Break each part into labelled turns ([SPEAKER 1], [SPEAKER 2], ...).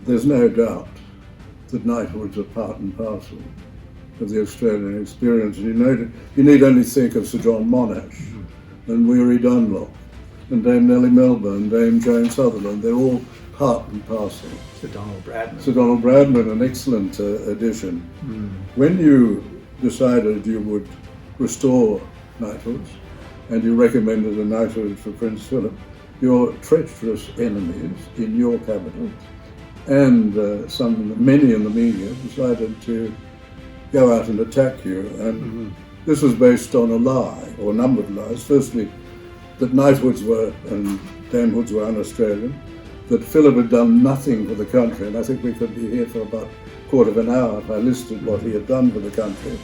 [SPEAKER 1] there's no doubt that knighthoods are part and parcel of the Australian experience. And you need only think of Sir John Monash and Weary Dunlop and Dame Nellie Melba and Dame Jane Sutherland. They're all part and parcel.
[SPEAKER 2] Sir Donald Bradman.
[SPEAKER 1] Sir Donald Bradman, an excellent addition. When you decided you would restore knighthoods and you recommended a knighthood for Prince Philip, your treacherous enemies in your cabinet and many in the media decided to go out and attack you. And this was based on a lie, or a number of lies. Firstly, that knighthoods were and damehoods were un-Australian, that Philip had done nothing for the country, and I think we could be here for about a quarter of an hour if I listed what he had done for the country,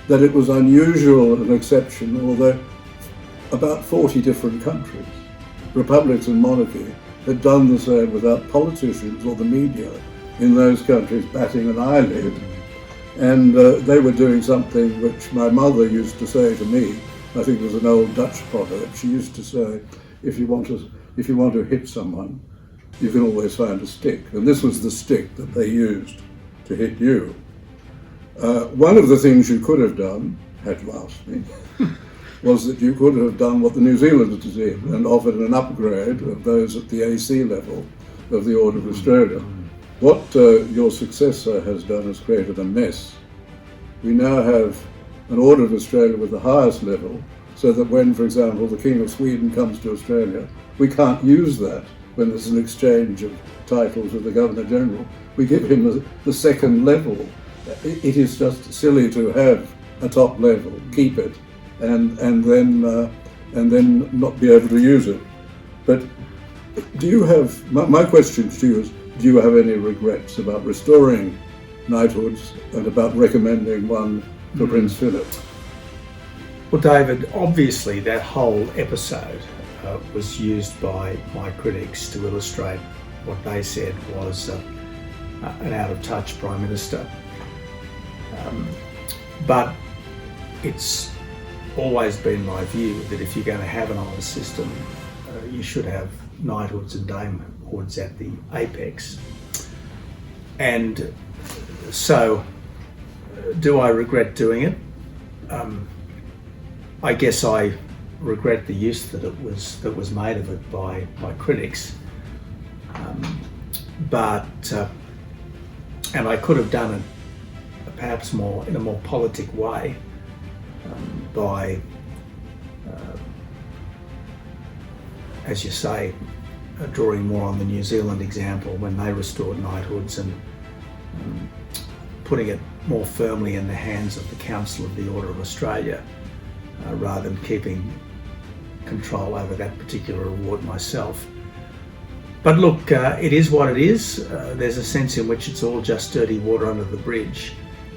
[SPEAKER 1] that it was unusual and an exception, although about 40 different countries, republics and monarchy, had done the same without politicians or the media in those countries batting an eyelid. And they were doing something which my mother used to say to me. I think it was an old Dutch proverb. She used to say, if you want to hit someone, you can always find a stick. And this was the stick that they used to hit you. One of the things you could have done, had you asked me, was that you could have done what the New Zealanders did and offered an upgrade of those at the AC level of the Order of Australia. What your successor has done is created a mess. We now have an Order of Australia with the highest level, so that when, for example, the King of Sweden comes to Australia, we can't use that when there's an exchange of titles with the Governor-General. We give him the second level. It is just silly to have a top level, keep it, and then not be able to use it. But do you have, my question to you is, do you have any regrets about restoring knighthoods and about recommending one for Prince Philip?
[SPEAKER 2] Well, David, obviously that whole episode was used by my critics to illustrate what they said was an out-of-touch Prime Minister. But it's always been my view that if you're going to have an honours system, you should have knighthoods and damehoods at the apex. And so, do I regret doing it? I guess I regret the use that was made of it by critics. And I could have done it perhaps in a more politic way by, as you say, drawing more on the New Zealand example when they restored knighthoods and putting it more firmly in the hands of the Council of the Order of Australia rather than keeping control over that particular award myself. But look, it is what it is. There's a sense in which it's all just dirty water under the bridge.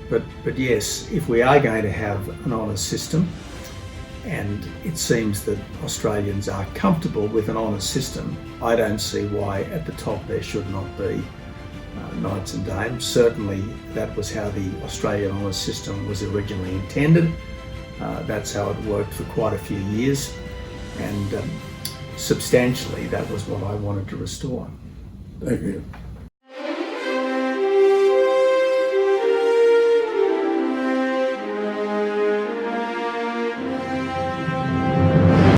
[SPEAKER 2] But yes, if we are going to have an honours system, and it seems that Australians are comfortable with an honours system, I don't see why at the top there should not be knights and dames. Certainly that was how the Australian honours system was originally intended. That's how it worked for quite a few years, and substantially that was what I wanted to restore.
[SPEAKER 1] Thank you.